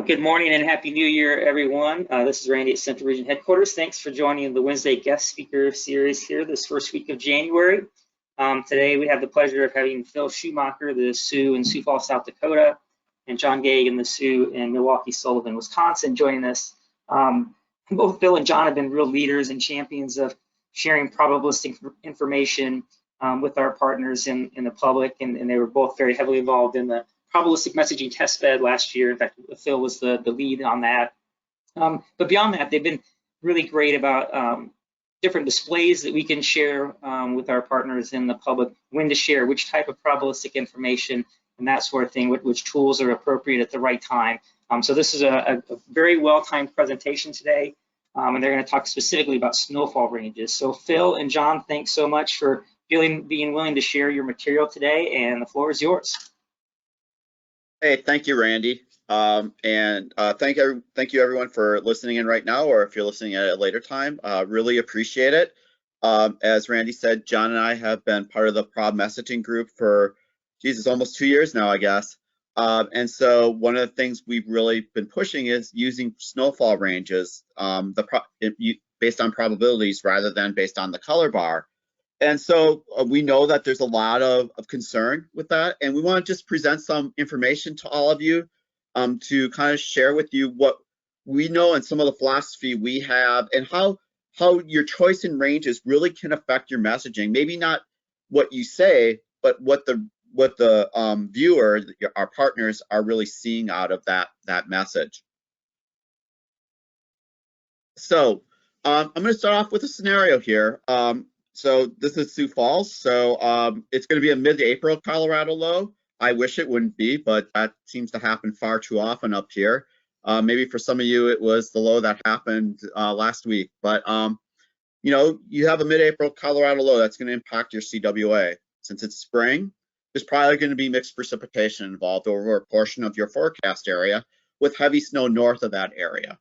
Good morning and Happy New Year, everyone. This is Randy at Central Region Headquarters. Thanks for joining the Wednesday guest speaker series here this first week of January. Today we have the pleasure of having Phil Schumacher, the Sioux in Sioux Falls, South Dakota, and John Gagan, the Sioux in Milwaukee, Sullivan, Wisconsin, joining us. Both Phil and John have been real leaders and champions of sharing probabilistic information with our partners in the public, and they were both very heavily involved in the probabilistic messaging testbed last year. In fact, Phil was the lead on that. But beyond that, they've been really great about different displays that we can share with our partners in the public, when to share, which type of probabilistic information, and that sort of thing, which tools are appropriate at the right time. So this is a very well-timed presentation today, and they're going to talk specifically about snowfall ranges. So Phil and John, thanks so much for being willing to share your material today, and the floor is yours. Hey, thank you, Randy. Thank you everyone for listening in right now, or if you're listening at a later time, really appreciate it. As Randy said, John and I have been part of the prob messaging group for, Jesus, almost 2 years now, I guess. And so one of the things we've really been pushing is using snowfall ranges based on probabilities rather than based on the color bar. And so we know that there's a lot of concern with that, and we want to just present some information to all of you to kind of share with you what we know and some of the philosophy we have, and how your choice in ranges really can affect your messaging. Maybe not what you say, but what the viewer, our partners, are really seeing out of that message. So I'm going to start off with a scenario here. So this is Sioux Falls. So it's going to be a mid-April Colorado low. I wish it wouldn't be, but that seems to happen far too often up here. Maybe for some of you, it was the low that happened last week. But, you know, you have a mid-April Colorado low that's going to impact your CWA. Since it's spring, there's probably going to be mixed precipitation involved over a portion of your forecast area, with heavy snow north of that area,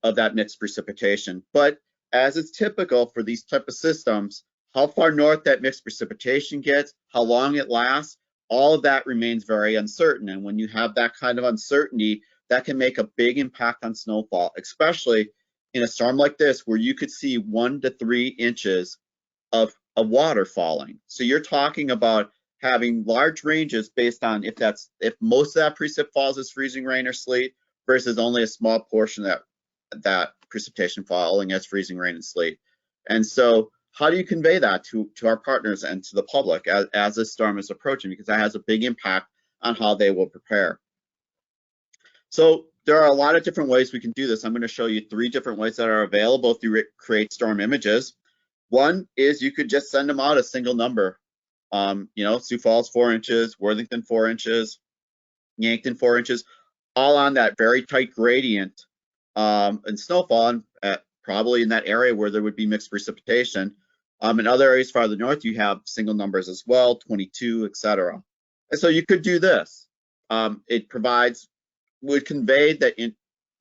of that mixed precipitation. But as is typical for these type of systems, how far north that mixed precipitation gets, how long it lasts, all of that remains very uncertain. And when you have that kind of uncertainty, that can make a big impact on snowfall, especially in a storm like this, where you could see 1 to 3 inches of water falling. So you're talking about having large ranges based on if most of that precip falls as freezing rain or sleet, versus only a small portion of that precipitation falling as freezing rain and sleet. And so how do you convey that to our partners and to the public as this storm is approaching? Because that has a big impact on how they will prepare. So there are a lot of different ways we can do this. I'm going to show you 3 different ways that are available through Create Storm Images. One is you could just send them out a single number. You know, Sioux Falls 4 inches, Worthington 4 inches, Yankton 4 inches, all on that very tight gradient and snowfall, probably in that area where there would be mixed precipitation. In other areas farther north, you have single numbers as well, 22, etc. And so you could do this. It would convey that in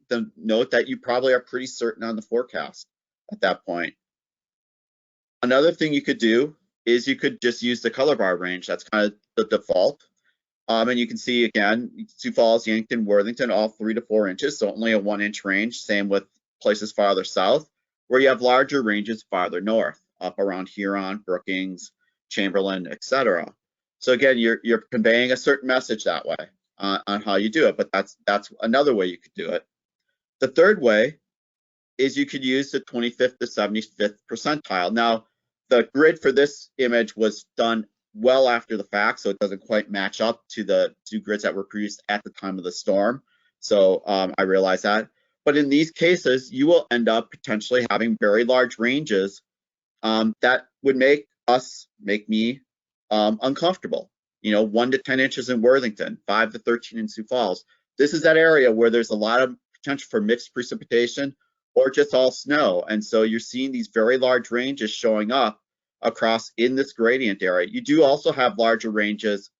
the note that you probably are pretty certain on the forecast at that point. Another thing you could do is you could just use the color bar range. That's kind of the default. And you can see again, Sioux Falls, Yankton, Worthington, all 3 to 4 inches, so only a 1 inch range. Same with places farther south, where you have larger ranges farther north, up around Huron, Brookings, Chamberlain, etc. So again, you're conveying a certain message that way on how you do it, but that's another way you could do it. The third way is you could use the 25th to 75th percentile. Now, the grid for this image was done well after the fact, so it doesn't quite match up to the 2 grids that were produced at the time of the storm. So I realize that. But in these cases, you will end up potentially having very large ranges that would make me uncomfortable. You know, 1 to 10 inches in Worthington, 5 to 13 in Sioux Falls. This is that area where there's a lot of potential for mixed precipitation or just all snow. And so you're seeing these very large ranges showing up across in this gradient area. You do also have larger ranges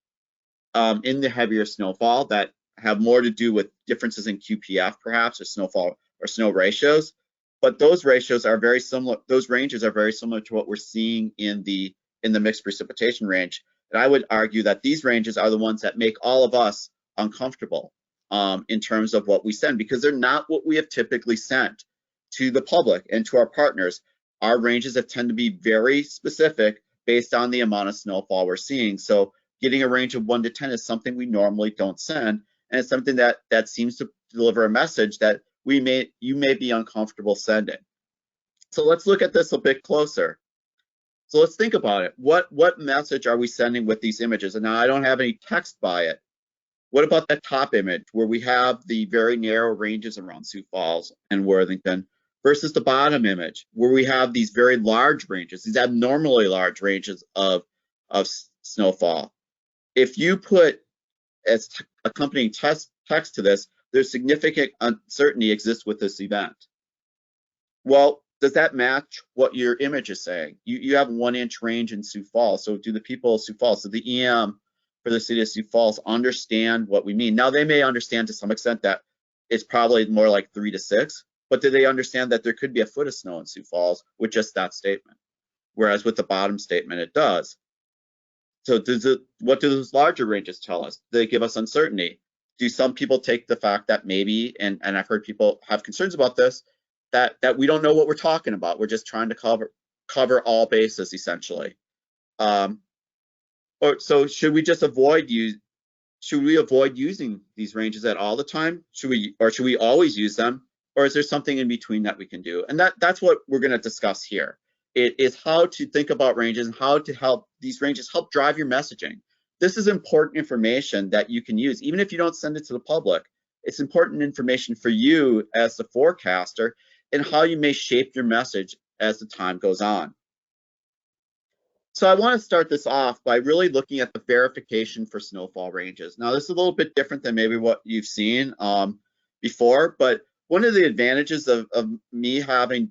in the heavier snowfall that have more to do with differences in QPF, perhaps, or snowfall or snow ratios. But those ratios are very similar. Those ranges are very similar to what we're seeing in the mixed precipitation range. And I would argue that these ranges are the ones that make all of us uncomfortable. in terms of what we send, because they're not what we have typically sent to the public and to our partners. Our ranges have tend to be very specific based on the amount of snowfall we're seeing. So getting a range of 1 to 10 is something we normally don't send, and it's something that seems to deliver a message that you may be uncomfortable sending. So let's look at this a bit closer. So let's think about it. What message are we sending with these images? And now I don't have any text by it. What about that top image where we have the very narrow ranges around Sioux Falls and Worthington versus the bottom image where we have these very large ranges, these abnormally large ranges of snowfall? If you put as accompanying text to this, there's significant uncertainty exists with this event. Well, does that match what your image is saying? You have 1 inch range in Sioux Falls. So do the people of Sioux Falls, so the EM for the city of Sioux Falls, understand what we mean? Now, they may understand to some extent that it's probably more like 3 to 6, but do they understand that there could be a foot of snow in Sioux Falls with just that statement? Whereas with the bottom statement, it does. So what do those larger ranges tell us? They give us uncertainty. Do some people take the fact that maybe, and I've heard people have concerns about this, that we don't know what we're talking about. We're just trying to cover all bases, essentially. So should we just avoid using these ranges at all the time? Should we always use them? Or is there something in between that we can do? And that's what we're going to discuss here. It is how to think about ranges and how to help these ranges help drive your messaging. This is important information that you can use, even if you don't send it to the public. It's important information for you as the forecaster and how you may shape your message as the time goes on. So I want to start this off by really looking at the verification for snowfall ranges. Now, this is a little bit different than maybe what you've seen before, but one of the advantages of me having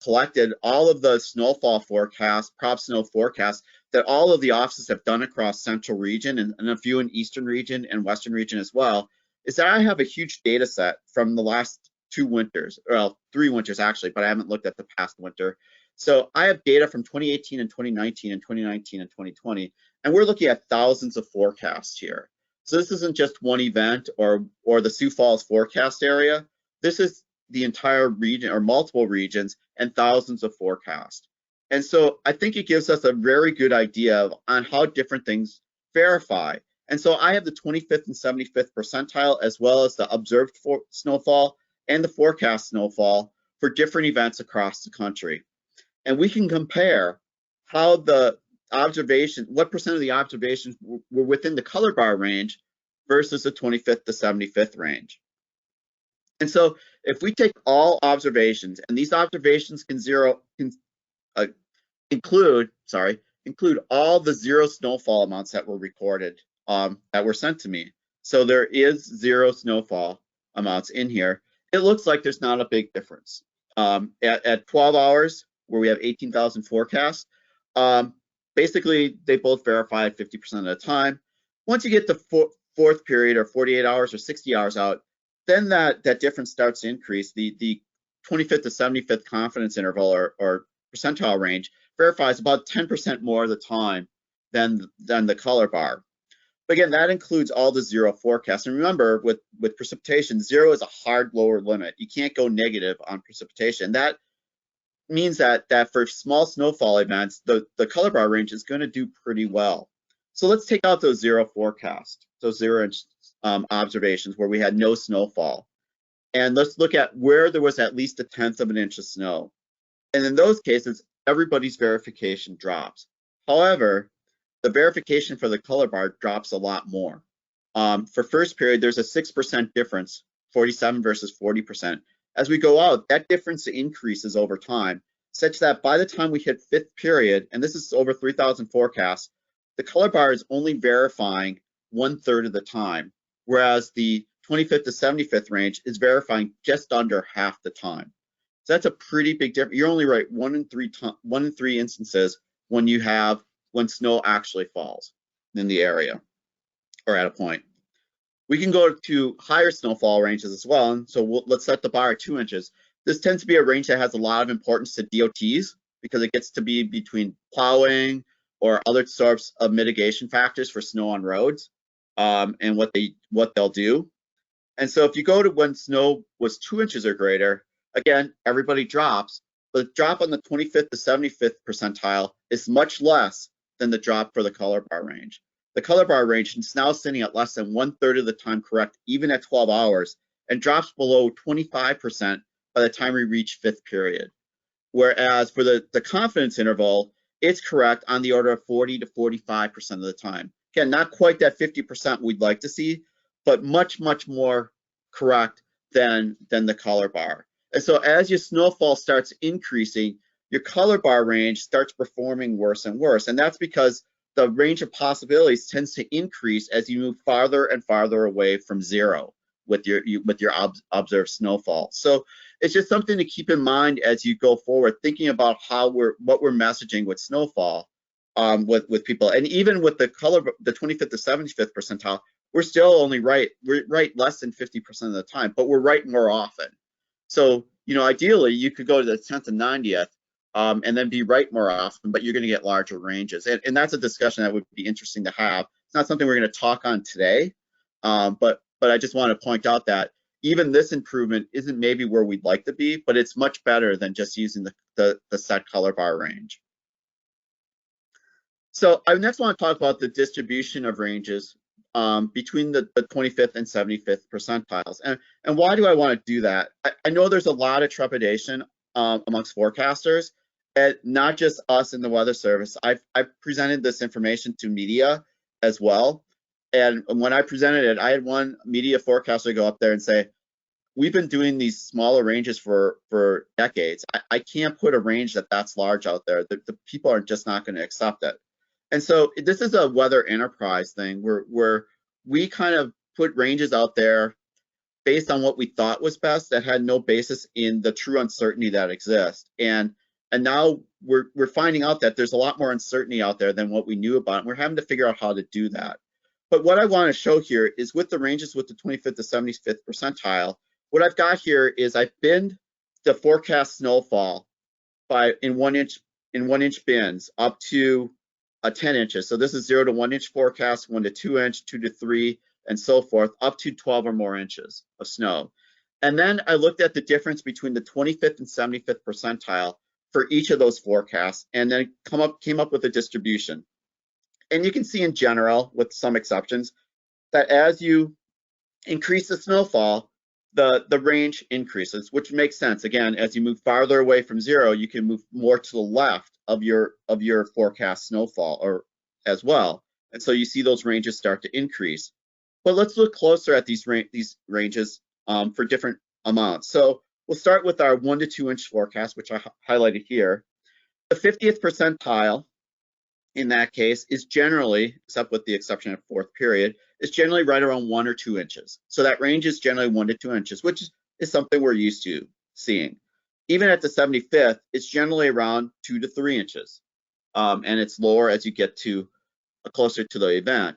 collected all of the snowfall forecasts, prop snow forecasts that all of the offices have done across central region and a few in eastern region and western region as well, is that I have a huge data set from the last 2 winters, well, 3 winters actually, but I haven't looked at the past winter. So I have data from 2018 and 2019 and 2019 and 2020, and we're looking at thousands of forecasts here. So this isn't just one event or the Sioux Falls forecast area. This is the entire region or multiple regions and thousands of forecasts. And so I think it gives us a very good idea on how different things verify. And so I have the 25th and 75th percentile, as well as the observed snowfall and the forecast snowfall for different events across the country. And we can compare how the observation, what percent of the observations were within the color bar range versus the 25th to 75th range. And so if we take all observations, and these observations can include all the 0 snowfall amounts that were recorded, that were sent to me. So there is 0 snowfall amounts in here. It looks like there's not a big difference. At 12 hours, where we have 18,000 forecasts, basically they both verify at 50% of the time. Once you get the fourth period, or 48 hours or 60 hours out, then that difference starts to increase. The 25th to 75th confidence interval or percentile range verifies about 10% more of the time than the color bar. But again, that includes all the 0 forecasts. And remember, with precipitation, 0 is a hard lower limit. You can't go negative on precipitation. That means that for small snowfall events, the color bar range is going to do pretty well. So let's take out those 0 forecasts, those 0-inch observations where we had no snowfall. And let's look at where there was at least 1/10 of an inch of snow. And in those cases, everybody's verification drops. However, the verification for the color bar drops a lot more. For first period, there's a 6% difference, 47 versus 40%. As we go out, that difference increases over time, such that by the time we hit 5th period, and this is over 3,000 forecasts, the color bar is only verifying 1/3 of the time, whereas the 25th to 75th range is verifying just under half the time. So that's a pretty big difference. You're only right 1 in 3 instances when snow actually falls in the area or at a point. We can go to higher snowfall ranges as well. And so let's set the bar at 2 inches. This tends to be a range that has a lot of importance to DOTs because it gets to be between plowing or other sorts of mitigation factors for snow on roads and what they'll do. And so if you go to when snow was 2 inches or greater, again, everybody drops, but the drop on the 25th to 75th percentile is much less than the drop for the color bar range. The color bar range is now sitting at less than 1/3 of the time correct, even at 12 hours, and drops below 25% by the time we reach fifth period. Whereas for the confidence interval, it's correct on the order of 40 to 45% of the time. Again, not quite that 50% we'd like to see, but much, much more correct than the color bar. And so as your snowfall starts increasing, your color bar range starts performing worse and worse. And that's because the range of possibilities tends to increase as you move farther and farther away from zero with your observed snowfall. So it's just something to keep in mind as you go forward, thinking about what we're messaging with snowfall with people. And even with the 25th to 75th percentile, we're still only right. We're right less than 50% of the time, but we're right more often. So, ideally, you could go to the 10th and 90th and then be right more often, but you're going to get larger ranges. And that's a discussion that would be interesting to have. It's not something we're going to talk on today, but I just want to point out that even this improvement isn't maybe where we'd like to be, but it's much better than just using the set color bar range. So I next want to talk about the distribution of ranges between the 25th and 75th percentiles. And why do I want to do that? I know there's a lot of trepidation amongst forecasters, and not just us in the Weather Service. I've presented this information to media as well. And when I presented it, I had one media forecaster go up there and say, we've been doing these smaller ranges for decades. I can't put a range that's large out there. The people are just not going to accept it. And so this is a weather enterprise thing where we kind of put ranges out there based on what we thought was best that had no basis in the true uncertainty that exists. And now we're finding out that there's a lot more uncertainty out there than what we knew about, and we're having to figure out how to do that. But what I want to show here is with the ranges with the 25th to 75th percentile, what I've got here is I've binned the forecast snowfall in 1 inch bins up to 10 inches. So this is 0 to 1 inch forecast, 1 to 2 inch, 2 to 3, and so forth, up to 12 or more inches of snow. And then I looked at the difference between the 25th and 75th percentile for each of those forecasts, and then came up with a distribution. And you can see in general, with some exceptions, that as you increase the snowfall, the range increases, which makes sense. Again, as you move farther away from zero, you can move more to the left of your forecast snowfall or as well. And so you see those ranges start to increase. But let's look closer at these ranges for different amounts. So we'll start with our 1 to 2 inch forecast, which I highlighted here. The 50th percentile in that case is generally, except with the exception of fourth period, is generally right around 1 or 2 inches. So that range is generally 1 to 2 inches, which is something we're used to seeing. Even at the 75th, it's generally around 2 to 3 inches. And it's lower as you get to closer to the event.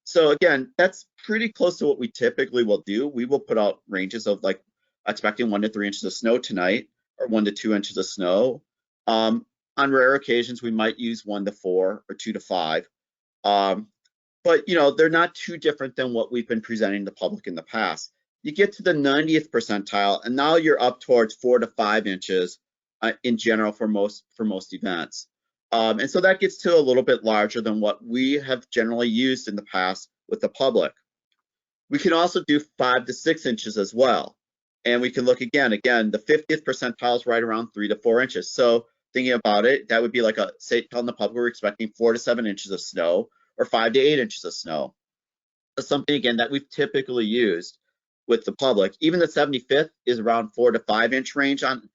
So again, that's pretty close to what we typically will do. We will put out ranges of like expecting 1 to 3 inches of snow tonight, or 1 to 2 inches of snow. On rare occasions, we might use 1 to 4 or 2 to 5. But they're not too different than what we've been presenting to the public in the past. You get to the 90th percentile, and now you're up towards 4 to 5 inches in general for most events. And so that gets to a little bit larger than what we have generally used in the past with the public. We can also do 5 to 6 inches as well. And we can look again, the 50th percentile is right around 3 to 4 inches. So thinking about it, that would be like telling the public we're expecting 4 to 7 inches of snow or 5 to 8 inches of snow. That's something, again, that we've typically used with the public. Even the 75th is around 4 to 5 inch range on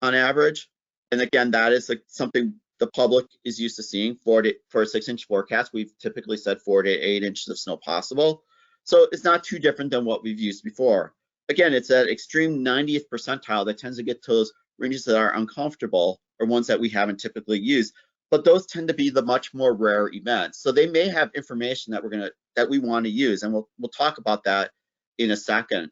average. And again, that is something the public is used to seeing. For a 6 inch forecast, we've typically said 4 to 8 inches of snow possible. So it's not too different than what we've used before. Again, it's that extreme 90th percentile that tends to get to those ranges that are uncomfortable or ones that we haven't typically used. But those tend to be the much more rare events. So they may have information that we want to use, and we'll talk about that in a second.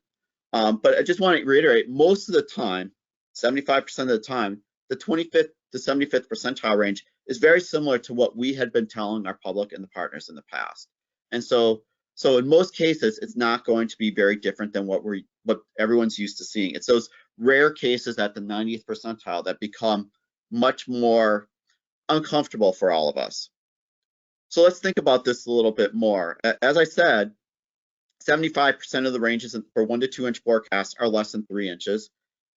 But I just want to reiterate, most of the time, 75% of the time, the 25th to 75th percentile range is very similar to what we had been telling our public and the partners in the past. And so So in most cases, it's not going to be very different than what everyone's used to seeing. It's those rare cases at the 90th percentile that become much more uncomfortable for all of us. So let's think about this a little bit more. As I said, 75% of the ranges for 1 to 2 inch forecasts are less than 3 inches,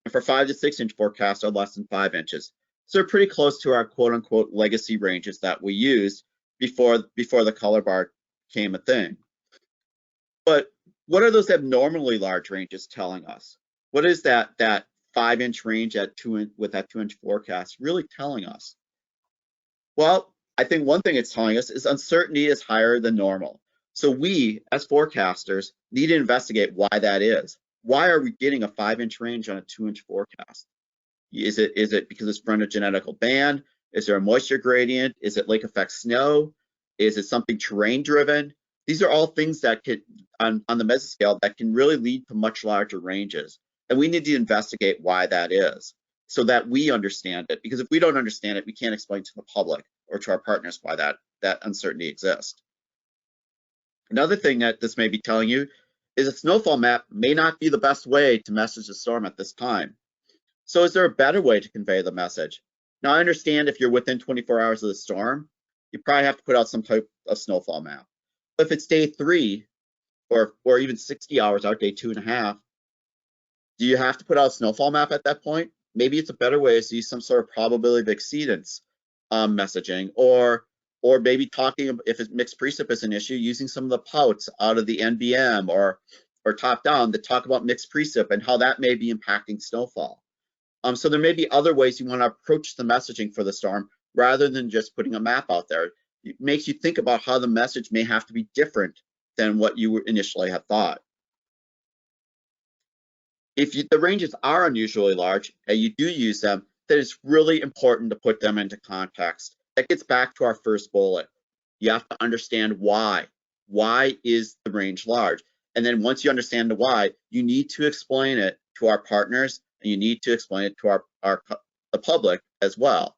and for 5 to 6 inch forecasts are less than 5 inches. So they're pretty close to our quote unquote legacy ranges that we used before the color bar became a thing. But what are those abnormally large ranges telling us? What is that 5 inch range with that 2 inch forecast really telling us? Well, I think one thing it's telling us is uncertainty is higher than normal. So we, as forecasters, need to investigate why that is. Why are we getting a 5 inch range on a 2 inch forecast? Is it because it's from a genetical band? Is there a moisture gradient? Is it lake effect snow? Is it something terrain driven? These are all things that could, on the mesoscale, that can really lead to much larger ranges. And we need to investigate why that is so that we understand it. Because if we don't understand it, we can't explain to the public or to our partners why that uncertainty exists. Another thing that this may be telling you is a snowfall map may not be the best way to message the storm at this time. So is there a better way to convey the message? Now, I understand if you're within 24 hours of the storm, you probably have to put out some type of snowfall map. But if it's day 3 or even 60 hours out, day 2.5, do you have to put out a snowfall map at that point? Maybe it's a better way to use some sort of probability of exceedance messaging, or maybe talking, if it's mixed precip is an issue, using some of the pouts out of the NBM or top down to talk about mixed precip and how that may be impacting snowfall. So there may be other ways you want to approach the messaging for the storm rather than just putting a map out there. It makes you think about how the message may have to be different than what you initially had thought. If the ranges are unusually large and you do use them, then it's really important to put them into context. That gets back to our first bullet. You have to understand why. Why is the range large? And then once you understand the why, you need to explain it to our partners, and you need to explain it to the public as well.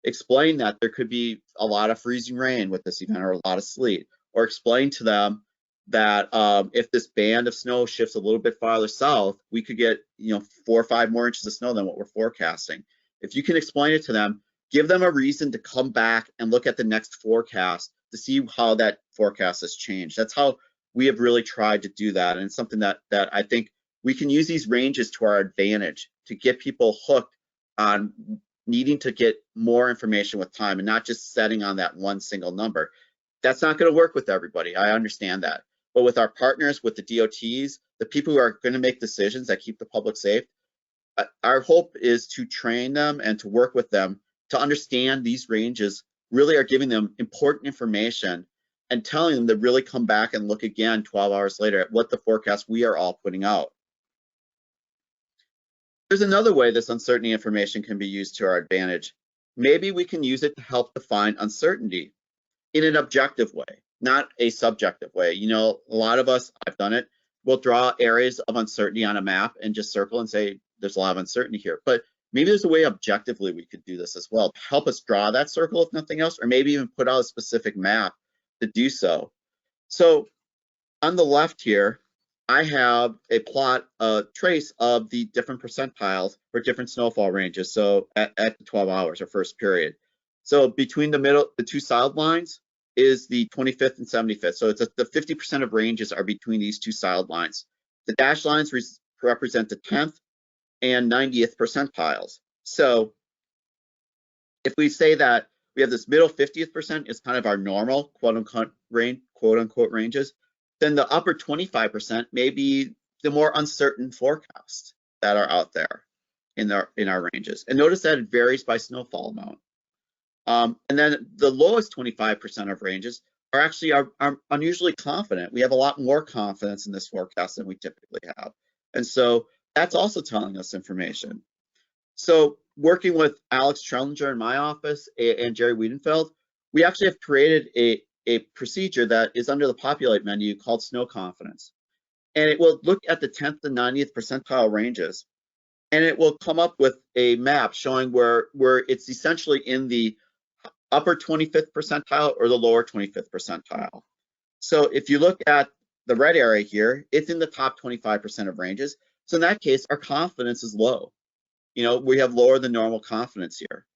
Explain that there could be a lot of freezing rain with this event or a lot of sleet, or explain to them that if this band of snow shifts a little bit farther south, we could get 4 or 5 more inches of snow than what we're forecasting. If you can explain it to them, give them a reason to come back and look at the next forecast to see how that forecast has changed. That's how we have really tried to do that, and it's something that I think we can use these ranges to our advantage to get people hooked on needing to get more information with time and not just setting on that one single number. That's not going to work with everybody. I understand that. But with our partners, with the DOTs, the people who are going to make decisions that keep the public safe, our hope is to train them and to work with them to understand these ranges really are giving them important information and telling them to really come back and look again 12 hours later at what the forecast we are all putting out. There's another way this uncertainty information can be used to our advantage. Maybe we can use it to help define uncertainty in an objective way, not a subjective way. A lot of us, I've done it, we'll draw areas of uncertainty on a map and just circle and say, there's a lot of uncertainty here. But maybe there's a way objectively we could do this as well to help us draw that circle, if nothing else, or maybe even put out a specific map to do so. So on the left here, I have a plot, a trace of the different percentiles for different snowfall ranges. So at the 12 hours or first period. So between the two solid lines is the 25th and 75th. So it's the 50% of ranges are between these two solid lines. The dashed lines represent the 10th and 90th percentiles. So if we say that we have this middle 50th percent is kind of our normal quote unquote ranges, then the upper 25% may be the more uncertain forecasts that are out there in our ranges. And notice that it varies by snowfall amount. And then the lowest 25% of ranges are actually are unusually confident. We have a lot more confidence in this forecast than we typically have. And so that's also telling us information. So working with Alex Trellinger in my office and Jerry Wiedenfeld, we actually have created a procedure that is under the populate menu called snow confidence. And it will look at the 10th and 90th percentile ranges, and it will come up with a map showing where it's essentially in the upper 25th percentile or the lower 25th percentile. So if you look at the red area here, it's in the top 25% of ranges. So in that case, our confidence is low. We have lower than normal confidence here.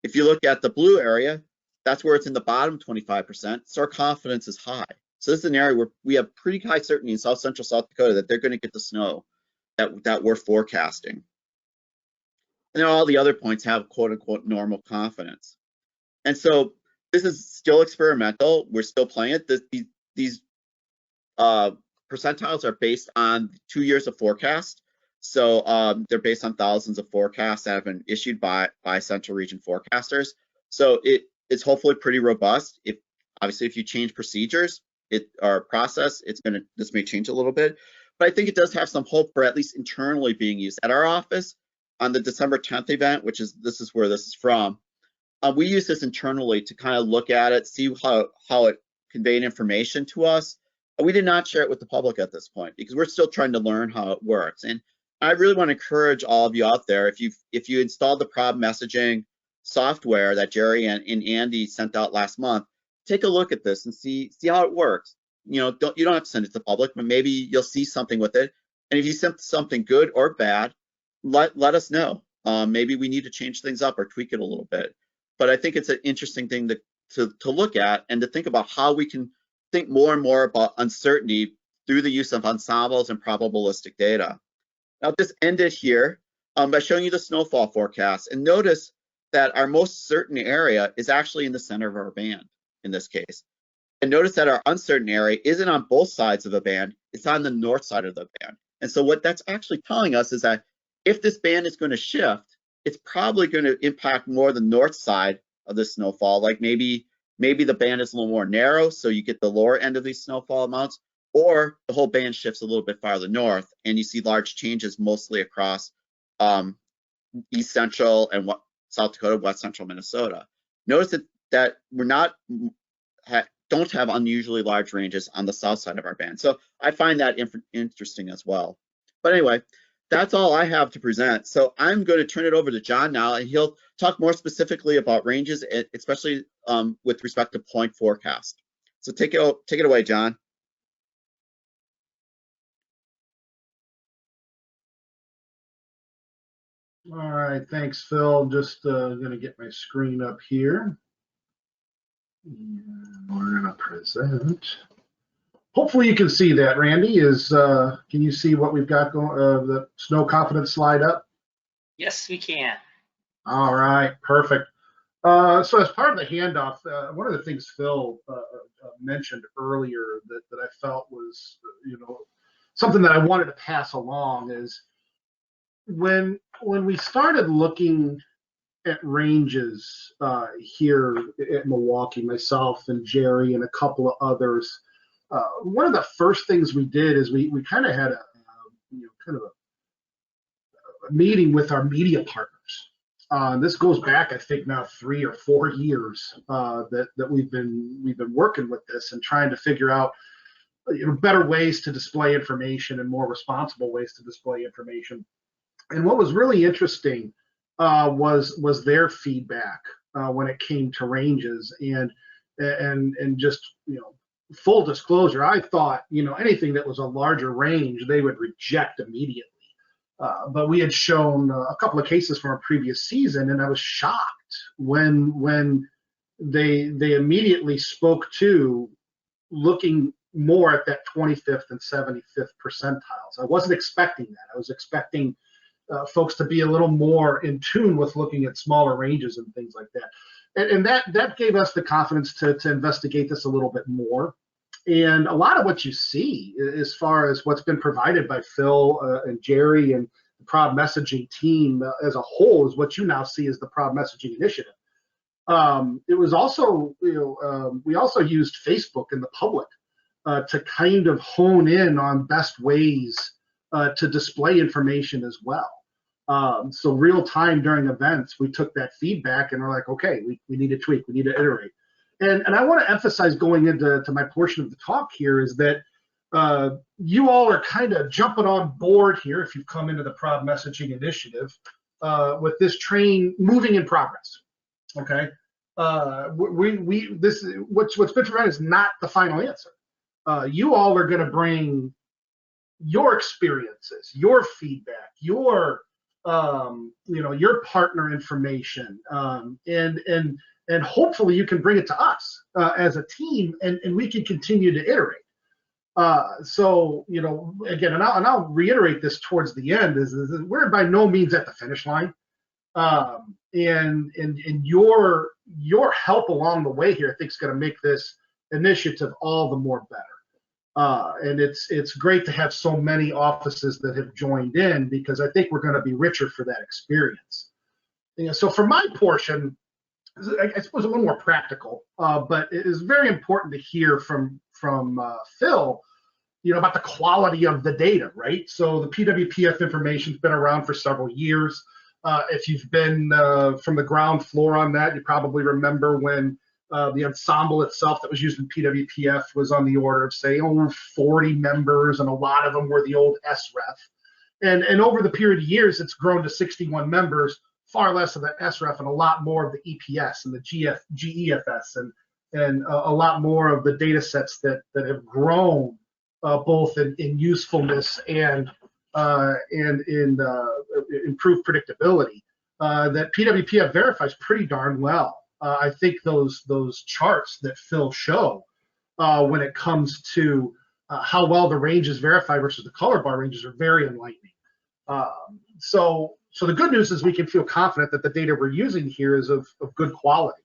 If you look at the blue area, that's where it's in the bottom 25%. So our confidence is high. So this is an area where we have pretty high certainty in South Central South Dakota that they're going to get the snow that we're forecasting. And then all the other points have quote unquote normal confidence. And so this is still experimental. We're still playing it. These percentiles are based on 2 years of forecast. So they're based on thousands of forecasts that have been issued by Central Region forecasters. So it's hopefully pretty robust. Obviously, if you change procedures or process, this may change a little bit. But I think it does have some hope for at least internally being used. At our office, on the December 10th event, this is where this is from, we use this internally to kind of look at it, see how it conveyed information to us. We did not share it with the public at this point because we're still trying to learn how it works. And I really want to encourage all of you out there, if you installed the prob messaging software that Jerry and Andy sent out last month, take a look at this and see how it works. You don't have to send it to the public, but maybe you'll see something with it. And if you sent something good or bad, let us know. Maybe we need to change things up or tweak it a little bit. But I think it's an interesting thing to look at and to think about how we can think more and more about uncertainty through the use of ensembles and probabilistic data. Now, this ended here by showing you the snowfall forecast. And notice that our most certain area is actually in the center of our band in this case. And notice that our uncertain area isn't on both sides of the band, it's on the north side of the band. And so what that's actually telling us is that if this band is going to shift, it's probably going to impact more the north side of the snowfall. Like maybe the band is a little more narrow, so you get the lower end of these snowfall amounts, or the whole band shifts a little bit farther north, and you see large changes mostly across east central and South Dakota, west central Minnesota. Notice that we're don't have unusually large ranges on the south side of our band. So I find that interesting as well. But anyway, that's all I have to present. So I'm going to turn it over to John now, and he'll talk more specifically about ranges, especially with respect to point forecast. So take it away, John. All right, thanks, Phil. Just going to get my screen up here. And we're going to present. Hopefully you can see that, Randy. Can you see what we've got going, the snow confidence slide up? Yes, we can. All right, perfect. So as part of the handoff, one of the things Phil mentioned earlier that I felt was, something that I wanted to pass along is when we started looking at ranges here at Milwaukee, myself and Jerry and a couple of others, one of the first things we did is we kind of had a meeting with our media partners. This goes back, I think, now 3 or 4 years that we've been working with this and trying to figure out better ways to display information and more responsible ways to display information. And what was really interesting was their feedback when it came to ranges, and just full disclosure, I thought anything that was a larger range they would reject immediately. But we had shown a couple of cases from a previous season, and I was shocked when they immediately spoke to looking more at that 25th and 75th percentiles. I wasn't expecting that. I was expecting folks to be a little more in tune with looking at smaller ranges and things like that. And that gave us the confidence to investigate this a little bit more. And a lot of what you see as far as what's been provided by Phil and Jerry and the Prob Messaging team as a whole is what you now see as the Prob Messaging Initiative. It was also, we also used Facebook and the public to kind of hone in on best ways to display information as well. So real time during events, we took that feedback and we're like, okay, we need to tweak, we need to iterate. And I want to emphasize going into my portion of the talk here is that you all are kind of jumping on board here if you've come into the Prob Messaging Initiative with this train moving in progress. Okay, what's been provided is not the final answer. You all are going to bring your experiences, your feedback, your your partner information, and hopefully you can bring it to us as a team, and we can continue to iterate. So again, and I'll reiterate this towards the end, is we're by no means at the finish line, and your help along the way here, I think, is going to make this initiative all the more better. And it's great to have so many offices that have joined in, because I think we're going to be richer for that experience. So for my portion, I suppose a little more practical, but it is very important to hear from Phil, about the quality of the data, right? So the PWPF information's been around for several years. If you've been from the ground floor on that, you probably remember when the ensemble itself that was used in PWPF was on the order of, say, over 40 members, and a lot of them were the old SREF. And over the period of years, it's grown to 61 members, far less of the SREF and a lot more of the EPS and the GEFS, and a lot more of the data sets that have grown both in usefulness and in improved predictability, that PWPF verifies pretty darn well. I think those charts that Phil show when it comes to how well the ranges verify versus the color bar ranges are very enlightening. So the good news is we can feel confident that the data we're using here is of good quality.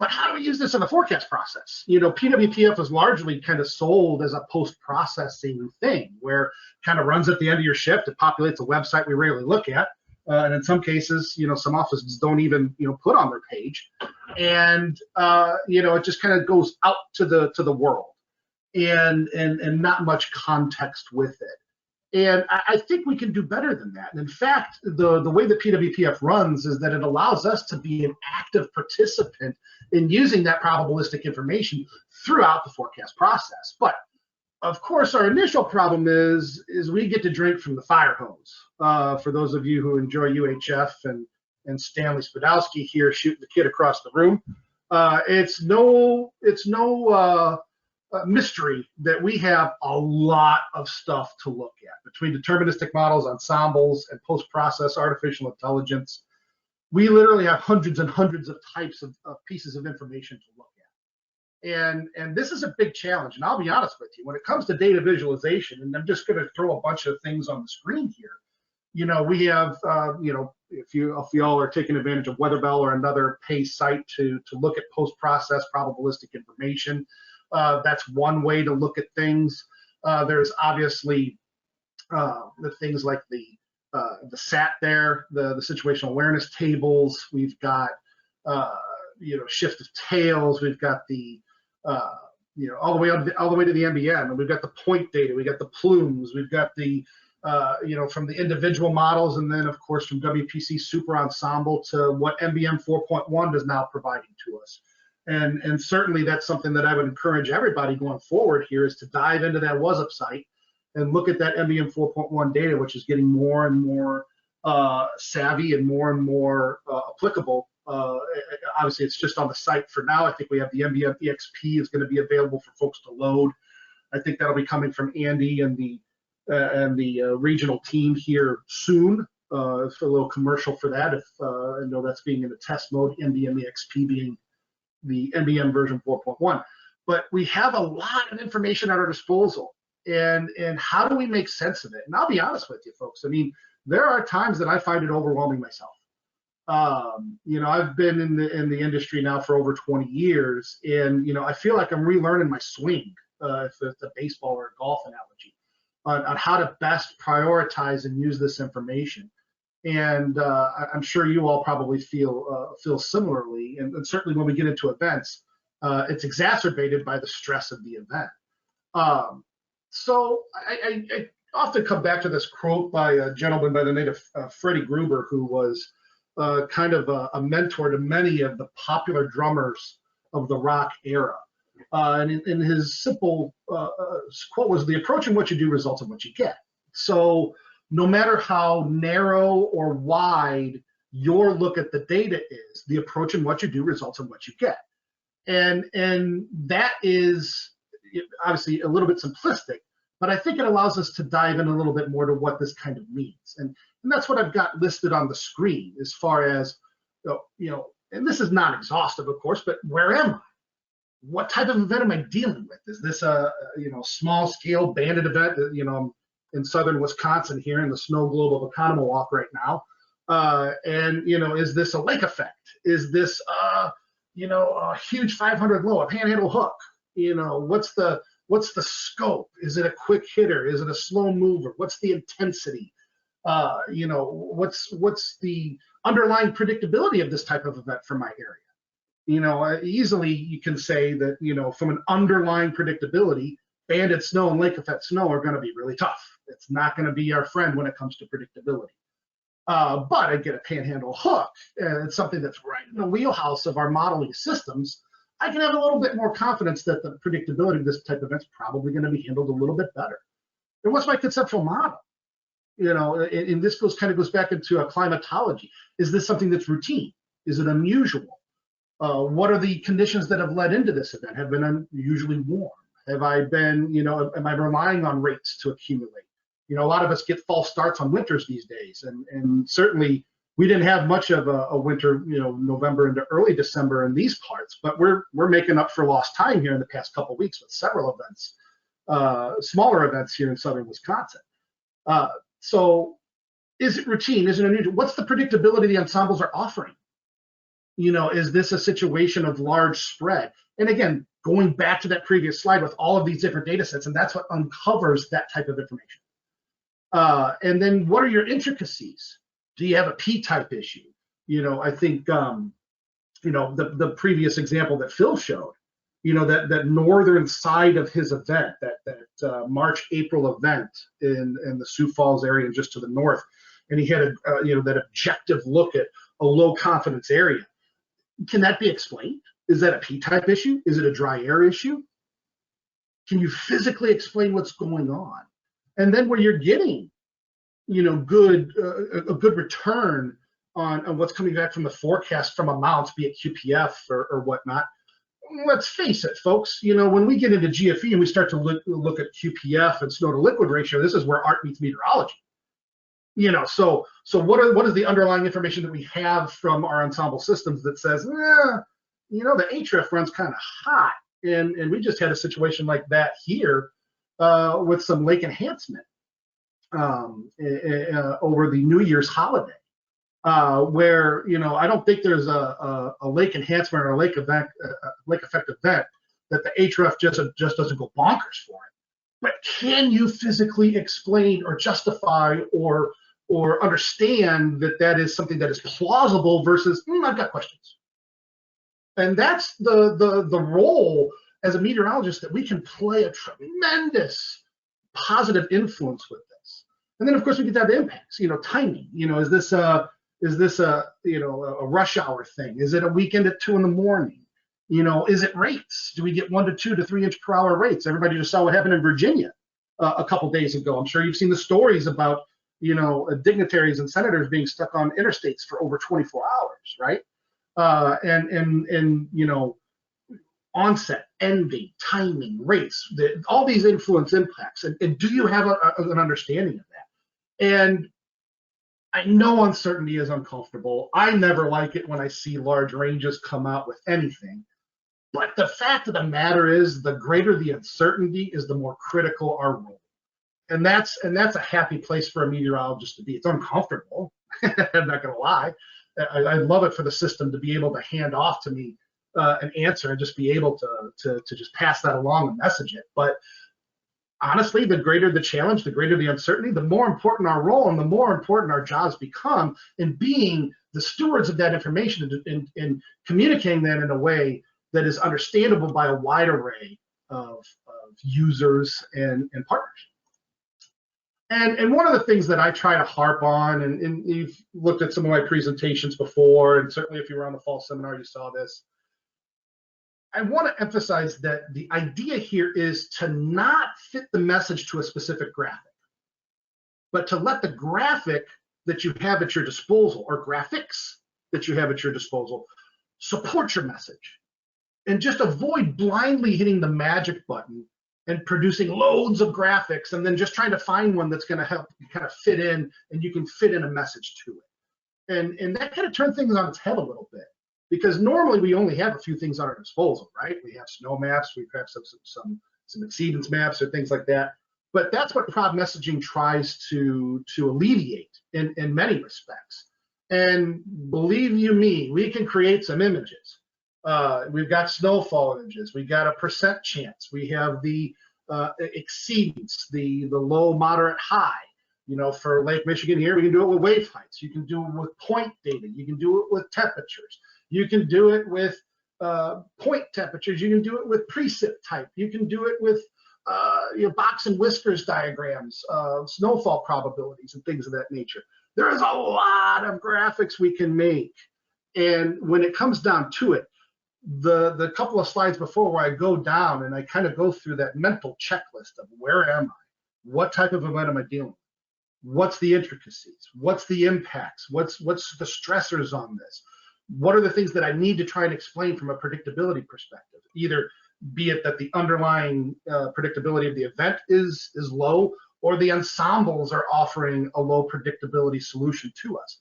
But how do we use this in the forecast process? PWPF is largely kind of sold as a post-processing thing, where it kind of runs at the end of your shift. It populates a website we rarely look at. And in some cases, some offices don't even, put on their page, and it just kind of goes out to the world, and not much context with it. And I think we can do better than that. And in fact, the way that PWPF runs is that it allows us to be an active participant in using that probabilistic information throughout the forecast process. But of course, our initial problem is we get to drink from the fire hose. For those of you who enjoy UHF and Stanley Spadowski here shooting the kid across the room, it's no mystery that we have a lot of stuff to look at between deterministic models, ensembles, and post-process artificial intelligence. We literally have hundreds and hundreds of types of pieces of information to look at. And this is a big challenge. And I'll be honest with you, when it comes to data visualization, and I'm just going to throw a bunch of things on the screen here. We have, if you all are taking advantage of WeatherBell or another pay site to look at post-process probabilistic information, that's one way to look at things. There's obviously the things like the SAT there, the situational awareness tables. We've got shift of tails. We've got the all the way to the MBM, and we've got the point data. We got the plumes. We've got the from the individual models, and then of course from WPC Super Ensemble to what MBM 4.1 is now providing to us. And certainly that's something that I would encourage everybody going forward here, is to dive into that WASUP site and look at that MBM 4.1 data, which is getting more and more savvy and more applicable. Obviously, it's just on the site for now. I think we have the MBM EXP is going to be available for folks to load. I think that'll be coming from Andy and the regional team here soon. For a little commercial for that, if I know that's being in the test mode, MBM EXP being the MBM version 4.1. But we have a lot of information at our disposal, and how do we make sense of it? And I'll be honest with you, folks. I mean, there are times that I find it overwhelming myself. I've been in the industry now for over 20 years, and I feel like I'm relearning my swing, if it's a baseball or a golf analogy, on how to best prioritize and use this information. And I'm sure you all probably feel similarly, and certainly when we get into events, it's exacerbated by the stress of the event. So I often come back to this quote by a gentleman by the name of Freddie Gruber, who was kind of a mentor to many of the popular drummers of the rock era. And in his simple quote was, "The approach in what you do results in what you get." So no matter how narrow or wide your look at the data is, the approach in what you do results in what you get. And that is, obviously a little bit simplistic, but I think it allows us to dive in a little bit more to what this kind of means. And that's what I've got listed on the screen as far as, and this is not exhaustive, of course, but where am I? What type of event am I dealing with? Is this a small scale bandit event? I'm in southern Wisconsin here in the snow globe of Economowalk right now. And is this a lake effect? Is this a huge 500 low, a panhandle hook? What's the scope? Is it a quick hitter? Is it a slow mover? What's the intensity? What's the underlying predictability of this type of event for my area? Easily you can say that, from an underlying predictability, banded snow and lake effect snow are going to be really tough. It's not going to be our friend when it comes to predictability. But I get a panhandle hook, and it's something that's right in the wheelhouse of our modeling systems. I can have a little bit more confidence that the predictability of this type of event is probably going to be handled a little bit better. And what's my conceptual model? And this kind of goes back into a climatology. Is this something that's routine? Is it unusual? What are the conditions that have led into this event? Have been unusually warm? Have I been, am I relying on rates to accumulate? A lot of us get false starts on winters these days, and certainly we didn't have much of a winter, November into early December in these parts, but we're making up for lost time here in the past couple of weeks with several events, smaller events here in southern Wisconsin. So is it routine? Is it unusual? What's the predictability the ensembles are offering? Is this a situation of large spread? And again, going back to that previous slide with all of these different data sets, and that's what uncovers that type of information. And then what are your intricacies? Do you have a P-type issue? I think, the previous example that Phil showed, that northern side of his event, that March-April event in the Sioux Falls area just to the north, and he had that objective look at a low confidence area. Can that be explained? Is that a P-type issue? Is it a dry air issue? Can you physically explain what's going on? And then where you're getting, a good return on what's coming back from the forecast from amounts, be it QPF or whatnot. Let's face it, folks. When we get into GFE and we start to look at QPF and snow to liquid ratio, this is where art meets meteorology. So what is the underlying information that we have from our ensemble systems that says, the HRF runs kind of hot, and we just had a situation like that here with some lake enhancement over the New Year's holiday, where I don't think there's a lake enhancement or a lake effect event that the HRF just doesn't go bonkers for it. But can you physically explain or justify or understand that is something that is plausible versus I've got questions? And that's the role as a meteorologist, that we can play a tremendous positive influence with this. And then of course we get down to impacts. Timing. Is this a rush hour thing? Is it a weekend at 2 in the morning? Is it rates? Do we get 1 to 2 to 3 inch per hour rates? Everybody just saw what happened in Virginia a couple days ago. I'm sure you've seen the stories about dignitaries and senators being stuck on interstates for over 24 hours, right? And onset, ending, timing, rates, all these influence impacts. And do you have an understanding of that? And I know uncertainty is uncomfortable. I never like it when I see large ranges come out with anything. But the fact of the matter is, the greater the uncertainty is, the more critical our role. And that's a happy place for a meteorologist to be. It's uncomfortable. I'm not going to lie. I love it for the system to be able to hand off to me an answer and just be able to just pass that along and message it. But honestly, the greater the challenge, the greater the uncertainty, the more important our role and the more important our jobs become in being the stewards of that information and communicating that in a way that is understandable by a wide array of users and partners. And one of the things that I try to harp on, and you've looked at some of my presentations before, and certainly if you were on the fall seminar, you saw this. I want to emphasize that the idea here is to not fit the message to a specific graphic, but to let the graphic that you have at your disposal, or graphics that you have at your disposal, support your message. And just avoid blindly hitting the magic button and producing loads of graphics and then just trying to find one that's going to help you kind of fit in, and you can fit in a message to it. And that kind of turned things on its head a little bit, because normally we only have a few things at our disposal, right? We have snow maps, we have some exceedance maps or things like that. But that's what prob messaging tries to alleviate in many respects. And believe you me, we can create some images. We've got snowfall images, we got a percent chance, we have the exceedance, the low, moderate, high. You know, for Lake Michigan here, we can do it with wave heights. You can do it with point data. You can do it with temperatures. You can do it with point temperatures. You can do it with precip type. You can do it with box and whiskers diagrams, snowfall probabilities, and things of that nature. There is a lot of graphics we can make. And when it comes down to it, the couple of slides before where I go down and I kind of go through that mental checklist of where am I? What type of event am I dealing with? What's the intricacies? What's the impacts? What's the stressors on this? What are the things that I need to try and explain from a predictability perspective? Either be it that the underlying predictability of the event is low, or the ensembles are offering a low predictability solution to us.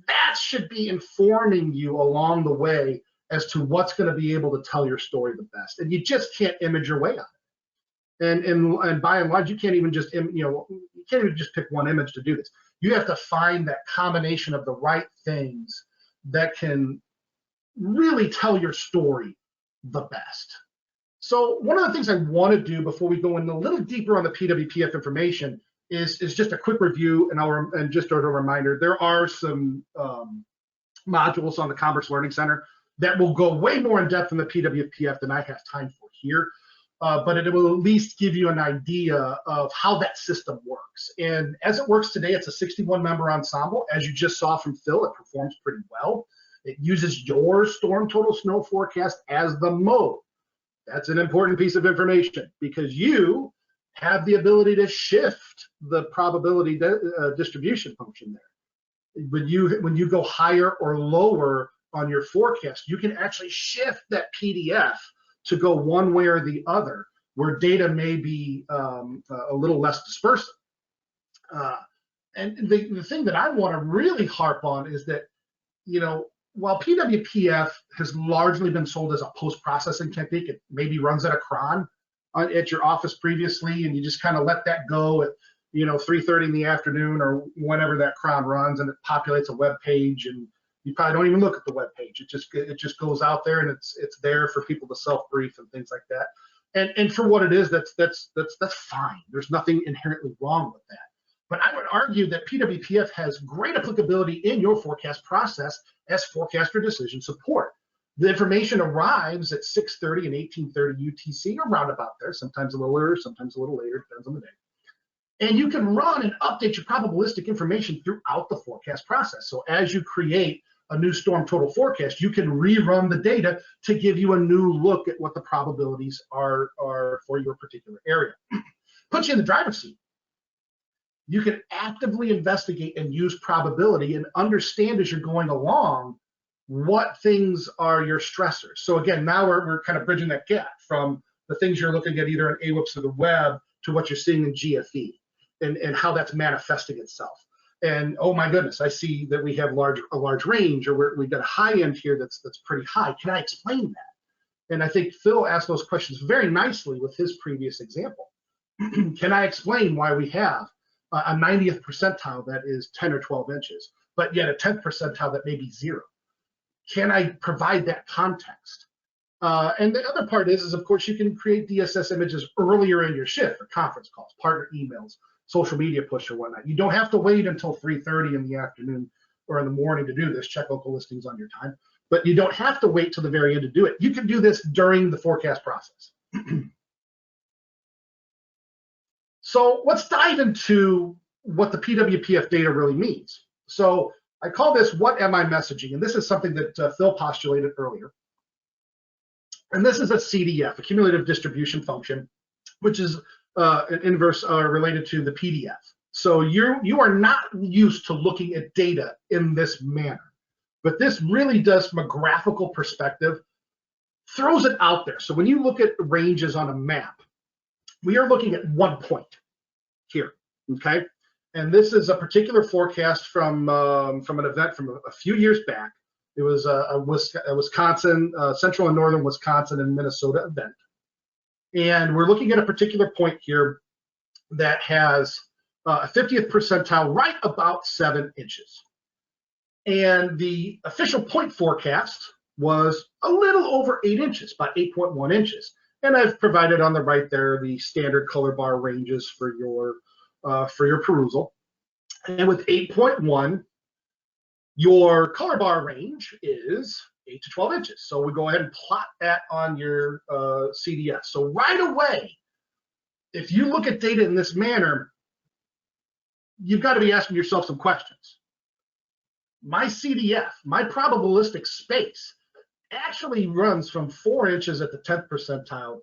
That should be informing you along the way as to what's going to be able to tell your story the best. And you just can't image your way on it. And by and large, you can't even just pick one image to do this. You have to find that combination of the right things that can really tell your story the best. So one of the things I want to do before we go in a little deeper on the PWPF information is just a quick review, and just as a reminder, there are some modules on the Commerce Learning Center that will go way more in depth in the PWPF than I have time for here. But it will at least give you an idea of how that system works. And as it works today, it's a 61-member ensemble. As you just saw from Phil, it performs pretty well. It uses your storm total snow forecast as the mode. That's an important piece of information, because you have the ability to shift the probability distribution function there. When you go higher or lower on your forecast, you can actually shift that PDF to go one way or the other, where data may be a little less dispersive. And the thing that I want to really harp on is that, while PWPF has largely been sold as a post-processing technique, it maybe runs at a cron at your office previously, and you just kind of let that go at 3:30 in the afternoon or whenever that cron runs, and it populates a web page, and you probably don't even look at the web page. It just goes out there, and it's there for people to self-brief and things like that. And for what it is, that's fine. There's nothing inherently wrong with that. But I would argue that PWPF has great applicability in your forecast process as forecaster decision support. The information arrives at 6:30 and 18:30 UTC, or round about there, sometimes a little earlier, sometimes a little later, depends on the day. And you can run and update your probabilistic information throughout the forecast process. So as you create a new storm total forecast, you can rerun the data to give you a new look at what the probabilities are for your particular area. Put you in the driver's seat. You can actively investigate and use probability and understand as you're going along what things are your stressors. So again, now we're kind of bridging that gap from the things you're looking at either in AWIPS or the web to what you're seeing in GFE and how that's manifesting itself. And oh my goodness, I see that we have a large range, or we've got a high end here that's pretty high. Can I explain that? And I think Phil asked those questions very nicely with his previous example. Can I explain why we have a 90th percentile that is 10 or 12 inches, but yet a 10th percentile that may be 0? Can I provide that context? And the other part is of course, you can create DSS images earlier in your shift for conference calls, partner emails, social media push, or whatnot. You don't have to wait until 3:30 in the afternoon or in the morning to do this. Check local listings on your time. But you don't have to wait till the very end to do it. You can do this during the forecast process. So let's dive into what the PWPF data really means. So I call this what am I messaging? And this is something that Phil postulated earlier. And this is a CDF, a cumulative distribution function, which is an inverse related to the PDF. So you are not used to looking at data in this manner. But this really does, from a graphical perspective, throws it out there. So when you look at ranges on a map, we are looking at 1 point here, okay? And this is a particular forecast from an event from a few years back. It was a Wisconsin, central and northern Wisconsin and Minnesota event. And we're looking at a particular point here that has a 50th percentile right about 7 inches. And the official point forecast was a little over 8 inches, about 8.1 inches. And I've provided on the right there the standard color bar ranges for your perusal. And with 8.1, your color bar range is 8 to 12 inches. So we go ahead and plot that on your CDS. So right away, if you look at data in this manner, you've got to be asking yourself some questions. My CDF, my probabilistic space, actually runs from 4 inches at the 10th percentile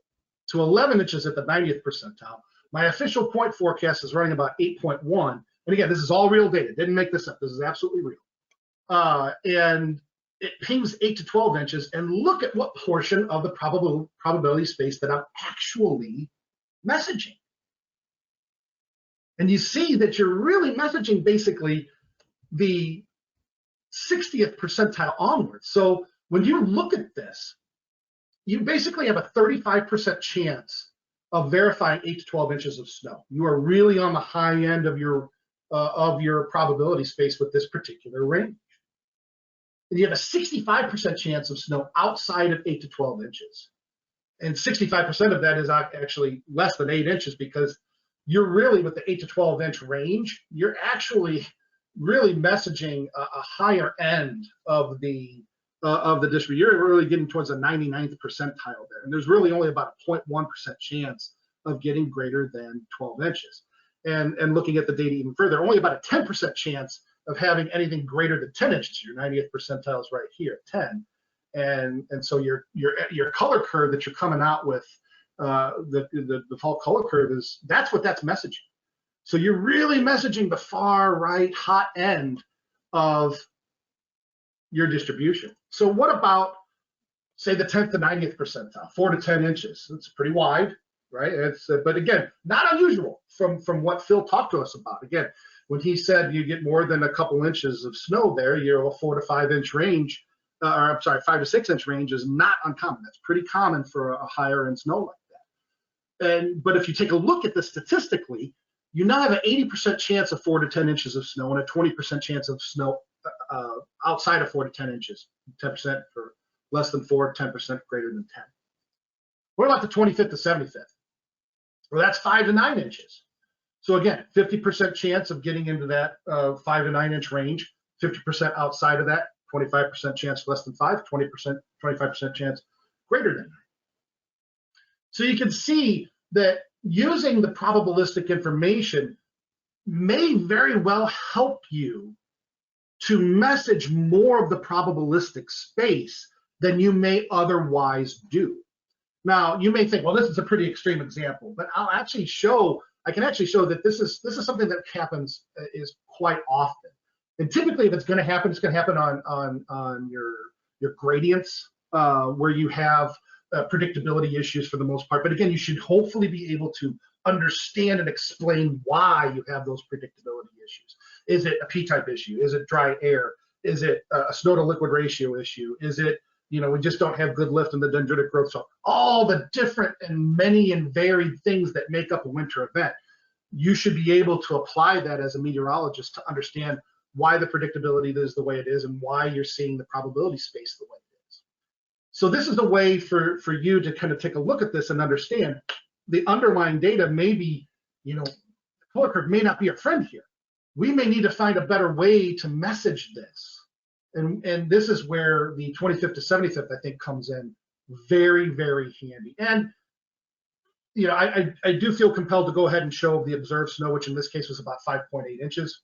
to 11 inches at the 90th percentile. My official point forecast is running about 8.1. And again, this is all real data. Didn't make this up. This is absolutely real. And it pings 8 to 12 inches. And look at what portion of the probability space that I'm actually messaging. And you see that you're really messaging basically the 60th percentile onwards. So when you look at this, you basically have a 35% chance of verifying 8 to 12 inches of snow. You are really on the high end of your probability space with this particular range. And you have a 65% chance of snow outside of 8 to 12 inches. And 65% of that is actually less than 8 inches, because you're really, with the 8 to 12 inch range, you're actually really messaging a higher end of the distribution. You're really getting towards the 99th percentile there. And there's really only about a 0.1% chance of getting greater than 12 inches. And looking at the data even further, only about a 10% chance of having anything greater than 10 inches. Your 90th percentile is right here at 10. And so your color curve that you're coming out with, the default color curve, that's what that's messaging. So you're really messaging the far right hot end of your distribution. So what about, say, the 10th to 90th percentile, 4 to 10 inches? It's pretty wide, right? But again, not unusual from what Phil talked to us about. Again, when he said you get more than a couple inches of snow there, you're a 4 to 5 inch range, or I'm sorry, 5 to 6 inch range is not uncommon. That's pretty common for a higher end snow like that. But if you take a look at this statistically, you now have an 80% chance of 4 to 10 inches of snow and a 20% chance of snow outside of 4 to 10 inches, 10% for less than 4, 10% greater than 10. What about the 25th to 75th? Well, that's 5 to 9 inches. So again, 50% chance of getting into that 5 to 9 inch range, 50% outside of that, 25% chance less than 5, 25% chance greater than 9. So you can see that using the probabilistic information may very well help you to message more of the probabilistic space than you may otherwise do. Now, you may think, well, this is a pretty extreme example, but I can actually show that this is something that happens is quite often. And typically, if it's going to happen, it's going to happen on your gradients, where you have predictability issues for the most part. But again, you should hopefully be able to understand and explain why you have those predictability issues. Is it a P-type issue? Is it dry air? Is it a snow to liquid ratio issue? Is it, we just don't have good lift in the dendritic growth? So all the different and many and varied things that make up a winter event, you should be able to apply that as a meteorologist to understand why the predictability is the way it is and why you're seeing the probability space the way it is. So this is a way for you to kind of take a look at this and understand the underlying data. Maybe, the color curve may not be a friend here. We may need to find a better way to message this. And this is where the 25th to 75th, I think, comes in very, very handy. And, I do feel compelled to go ahead and show the observed snow, which in this case was about 5.8 inches.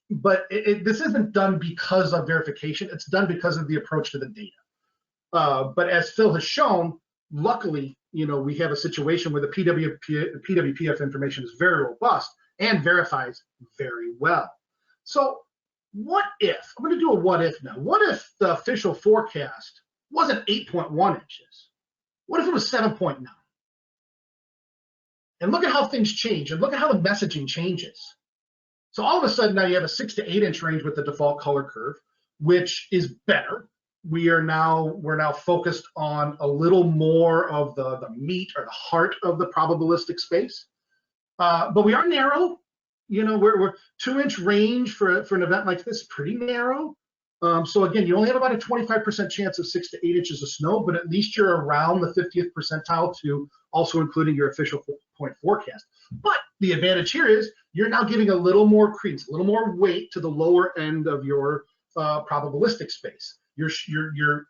But this isn't done because of verification. It's done because of the approach to the data. But as Phil has shown, luckily, we have a situation where the PWPF information is very robust and verifies very well. So what if, I'm going to do a what if now. What if the official forecast wasn't 8.1 inches? What if it was 7.9? And look at how things change, and look at how the messaging changes. So all of a sudden now you have a 6 to 8 inch range with the default color curve, which is better. We're now focused on a little more of the meat or the heart of the probabilistic space. But we are narrow. We're 2 inch range for an event like this, pretty narrow. So again, you only have about a 25% chance of 6 to 8 inches of snow, but at least you're around the 50th percentile to also including your official point forecast. But the advantage here is you're now giving a little more credence, a little more weight to the lower end of your probabilistic space. You're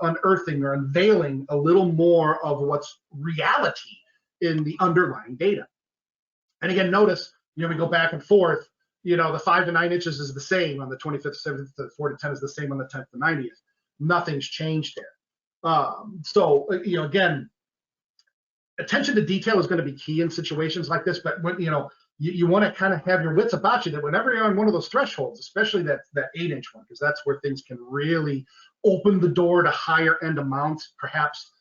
unearthing or unveiling a little more of what's reality in the underlying data. And again, notice, we go back and forth. The 5 to 9 inches is the same on the 25th, 7th, the 4 to 10 is the same on the 10th to 90th. Nothing's changed there. So again, attention to detail is going to be key in situations like this. But when you want to kind of have your wits about you that whenever you're on one of those thresholds, especially that 8 inch one, because that's where things can really open the door to higher end amounts, perhaps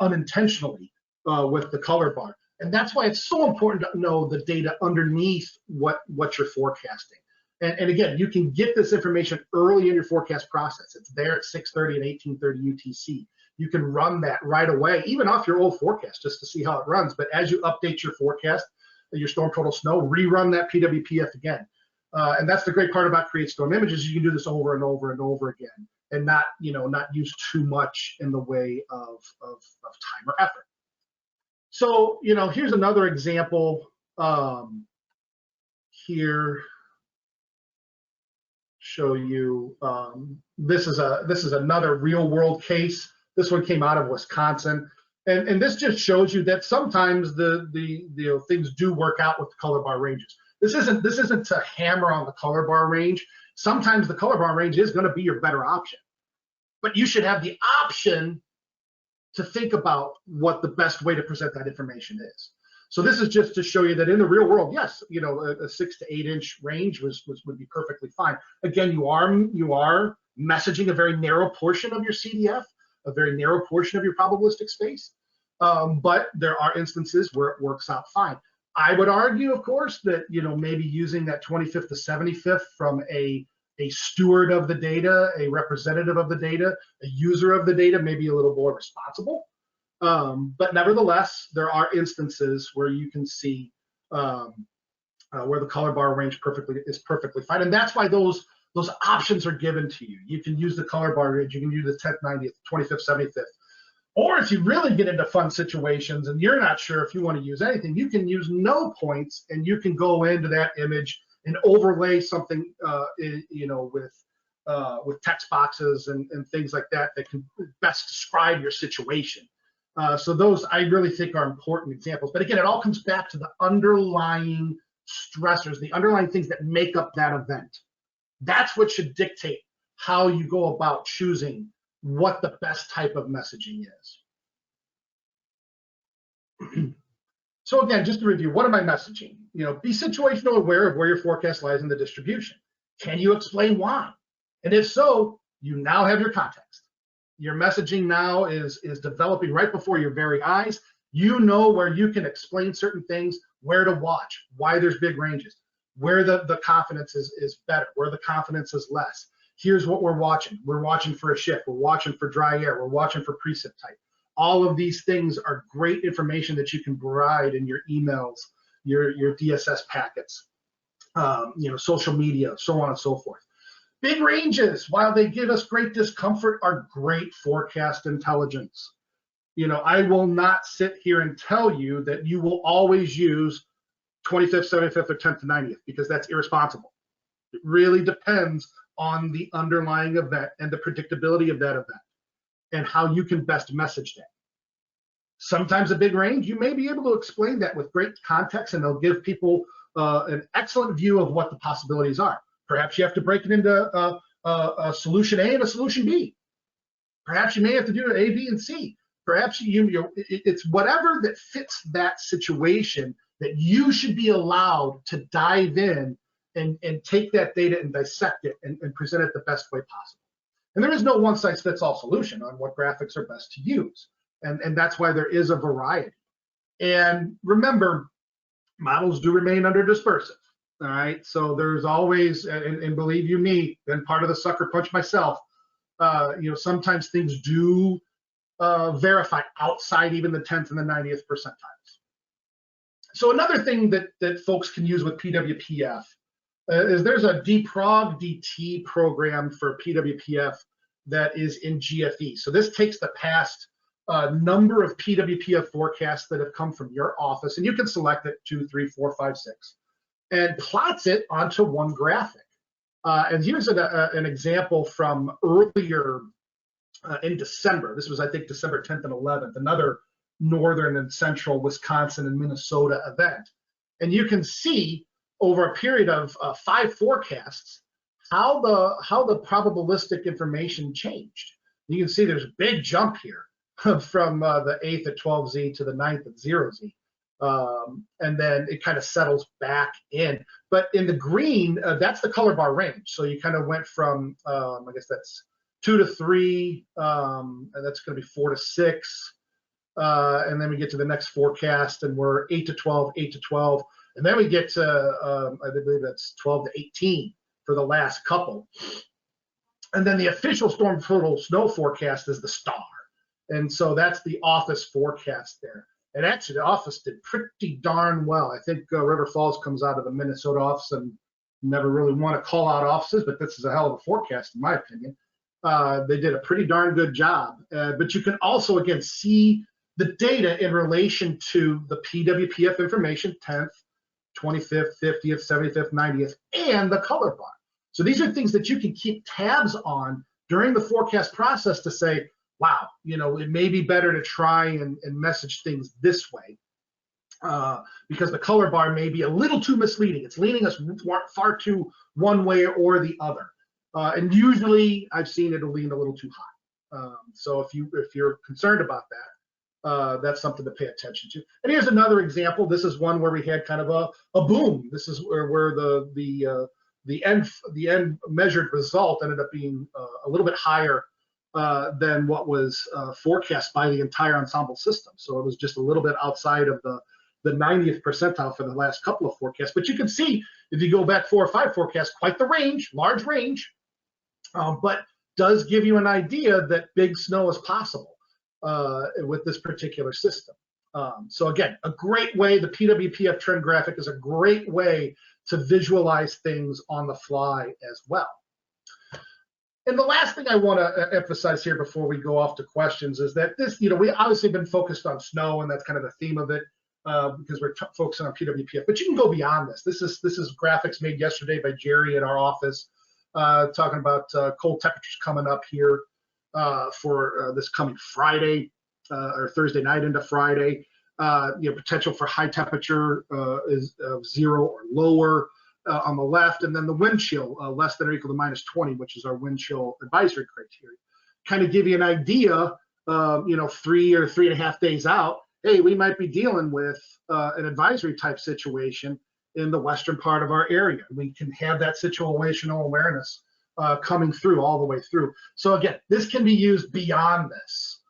unintentionally with the color bar. And that's why it's so important to know the data underneath what you're forecasting. And again, you can get this information early in your forecast process. It's there at 6:30 and 18:30 UTC. You can run that right away, even off your old forecast, just to see how it runs. But as you update your forecast, your storm total snow, rerun that PWPF again. And that's the great part about Create Storm Images. You can do this over and over and over again, and not use too much in the way of time or effort. So here's another example here. Show you this is another real world case. This one came out of Wisconsin, and this just shows you that sometimes the things do work out with the color bar ranges. This isn't to hammer on the color bar range. Sometimes the color bar range is going to be your better option, but you should have the option to think about what the best way to present that information is. So this is just to show you that in the real world, yes, a 6 to 8 inch range would be perfectly fine. Again, you are messaging a very narrow portion of your CDF, a very narrow portion of your probabilistic space, but there are instances where it works out fine. I would argue, of course, that maybe using that 25th to 75th from a steward of the data, a representative of the data, a user of the data, may be a little more responsible. But nevertheless, there are instances where you can see where the color bar range is perfectly fine, and that's why those options are given to you. You can use the color bar range, you can use the 10th, 90th, 25th, 75th, or if you really get into fun situations and you're not sure if you want to use anything, you can use no points, and you can go into that image and overlay something, with text boxes and things like that can best describe your situation. So those I really think are important examples. But again, it all comes back to the underlying stressors, the underlying things that make up that event. That's what should dictate how you go about choosing what the best type of messaging is. So again, just to review, what am I messaging? Be situational aware of where your forecast lies in the distribution. Can you explain why? And if so, you now have your context. Your messaging now is developing right before your very eyes. You know where you can explain certain things, where to watch, why there's big ranges, where the confidence is better, where the confidence is less. Here's what we're watching. We're watching for a shift. We're watching for dry air. We're watching for precip type. All of these things are great information that you can provide in your emails, your DSS packets, social media, so on and so forth. Big ranges, while they give us great discomfort, are great forecast intelligence. I will not sit here and tell you that you will always use 25th, 75th, or 10th to 90th, because that's irresponsible. It really depends on the underlying event and the predictability of that event and how you can best message that. Sometimes a big range, you may be able to explain that with great context, and they'll give people an excellent view of what the possibilities are. Perhaps you have to break it into a solution A and a solution B. Perhaps you may have to do an A, B, and C. Perhaps it's whatever that fits that situation that you should be allowed to dive in and take that data and dissect it and present it the best way possible. And there is no one-size-fits-all solution on what graphics are best to use. And that's why there is a variety. And remember, models do remain under dispersive. All right, so there's always, and believe you me, been part of the sucker punch myself. Sometimes things do verify outside even the 10th and the 90th percentiles. So another thing that folks can use with PWPF is there's a dprog dt program for PWPF that is in GFE. So this takes the past number of PWPF forecasts that have come from your office, and you can select it 2, 3, 4, 5, 6, and plots it onto one graphic. And here's an example from earlier in December. This was, I think, December 10th and 11th, another northern and central Wisconsin and Minnesota event. And you can see over a period of 5 forecasts how the probabilistic information changed. You can see there's a big jump here from the 8th at 12Z to the 9th at 0Z. And then it kind of settles back in. But in the green, that's the color bar range. So you kind of went from, I guess that's 2 to 3, and that's going to be 4 to 6. And then we get to the next forecast, and we're 8 to 12, 8 to 12. And then we get to, I believe that's 12 to 18 for the last couple. And then the official storm total snow forecast is the star. And so that's the office forecast there. And actually, the office did pretty darn well. I think River Falls comes out of the Minnesota office, and never really want to call out offices, but this is a hell of a forecast, in my opinion. They did a pretty darn good job. But you can also, again, see the data in relation to the PWPF information, 10th, 25th, 50th, 75th, 90th, and the color bar. So these are things that you can keep tabs on during the forecast process to say, wow, it may be better to try and message things this way because the color bar may be a little too misleading. It's leaning us far too one way or the other. And usually I've seen it'll lean a little too high. So if you're concerned about that, that's something to pay attention to. And here's another example. This is one where we had kind of a boom. This is where the end measured result ended up being a little bit higher than what was forecast by the entire ensemble system. So it was just a little bit outside of the 90th percentile for the last couple of forecasts. But you can see, if you go back 4 or 5 forecasts, quite the range, large range, but does give you an idea that big snow is possible with this particular system. So again, a great way, the PWPF trend graphic is a great way to visualize things on the fly as well. And the last thing I want to emphasize here before we go off to questions is that this, we obviously been focused on snow, and that's kind of the theme of it because we're focusing on PWPF. But you can go beyond this. This is graphics made yesterday by Jerry in our office, talking about cold temperatures coming up here for this coming Friday or Thursday night into Friday. Potential for high temperature is 0 or lower. On the left, and then the wind chill less than or equal to -20, which is our wind chill advisory criteria. Kind of give you an idea, 3 or 3.5 days out, hey, we might be dealing with an advisory type situation in the western part of our area. We can have that situational awareness coming through all the way through. So again, this can be used beyond this,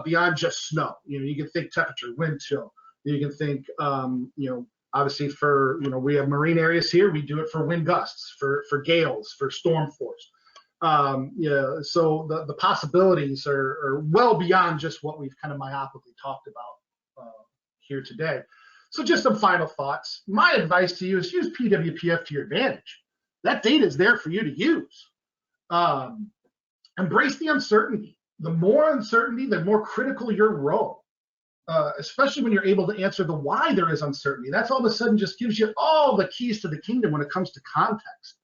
beyond just snow. You can think temperature, wind chill. You can think, obviously for, we have marine areas here, we do it for wind gusts, for gales, for storm force. So the possibilities are well beyond just what we've kind of myopically talked about here today. So just some final thoughts. My advice to you is use PWPF to your advantage. That data is there for you to use. Embrace the uncertainty. The more uncertainty, the more critical your role. Especially when you're able to answer the why there is uncertainty. That's all of a sudden just gives you all the keys to the kingdom when it comes to context.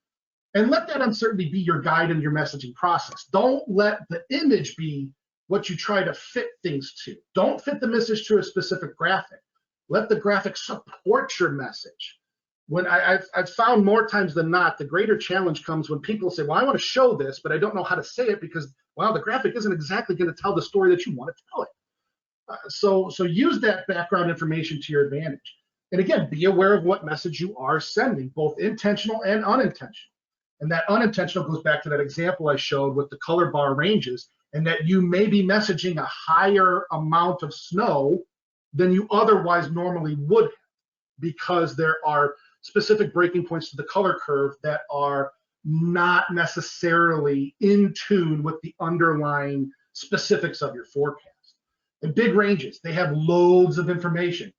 And let that uncertainty be your guide in your messaging process. Don't let the image be what you try to fit things to. Don't fit the message to a specific graphic. Let the graphic support your message. When I've found more times than not, the greater challenge comes when people say, well, I want to show this, but I don't know how to say it because, well, the graphic isn't exactly going to tell the story that you want to tell it. So use that background information to your advantage. And again, be aware of what message you are sending, both intentional and unintentional. And that unintentional goes back to that example I showed with the color bar ranges, and that you may be messaging a higher amount of snow than you otherwise normally would have, because there are specific breaking points to the color curve that are not necessarily in tune with the underlying specifics of your forecast. And big ranges, they have loads of information.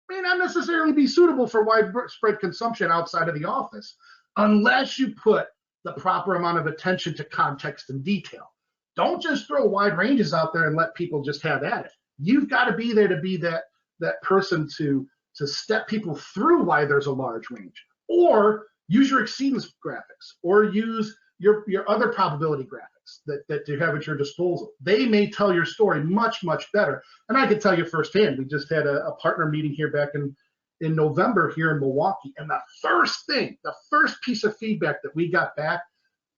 May not necessarily be suitable for widespread consumption outside of the office, unless you put the proper amount of attention to context and detail. Don't just throw wide ranges out there and let people just have at it. You've got to be there to be that person to step people through why there's a large range, or use your exceedance graphics, or use your other probability graphics that you have at your disposal. They may tell your story much, much better. And I can tell you firsthand, we just had a partner meeting here back in November here in Milwaukee, and the first piece of feedback that we got back,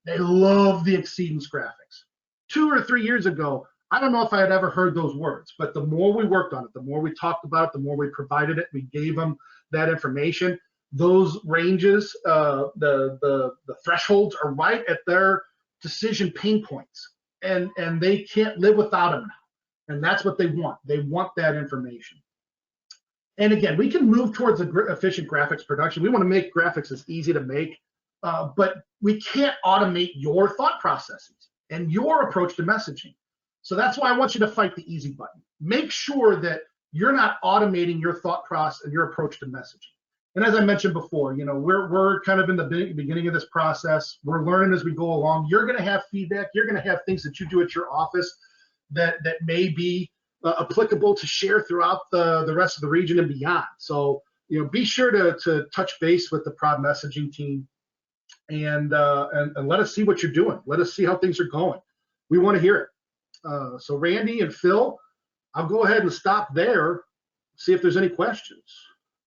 they love the exceedance graphics. 2 or 3 years ago, I don't know if I had ever heard those words, but the more we worked on it, the more we talked about it, the more we provided it, we gave them that information. Those ranges, the thresholds are right at their decision pain points, and they can't live without them now. And that's what they want. They want that information. And again, we can move towards efficient graphics production. We want to make graphics as easy to make, but we can't automate your thought processes and your approach to messaging. So that's why I want you to fight the easy button. Make sure that you're not automating your thought process and your approach to messaging. And as I mentioned before, we're kind of in the beginning of this process. We're learning as we go along. You're going to have feedback. You're going to have things that you do at your office that may be applicable to share throughout the rest of the region and beyond. So be sure to touch base with the Prob messaging team and let us see what you're doing. Let us see how things are going. We want to hear it. So Randy and Phil, I'll go ahead and stop there, see if there's any questions.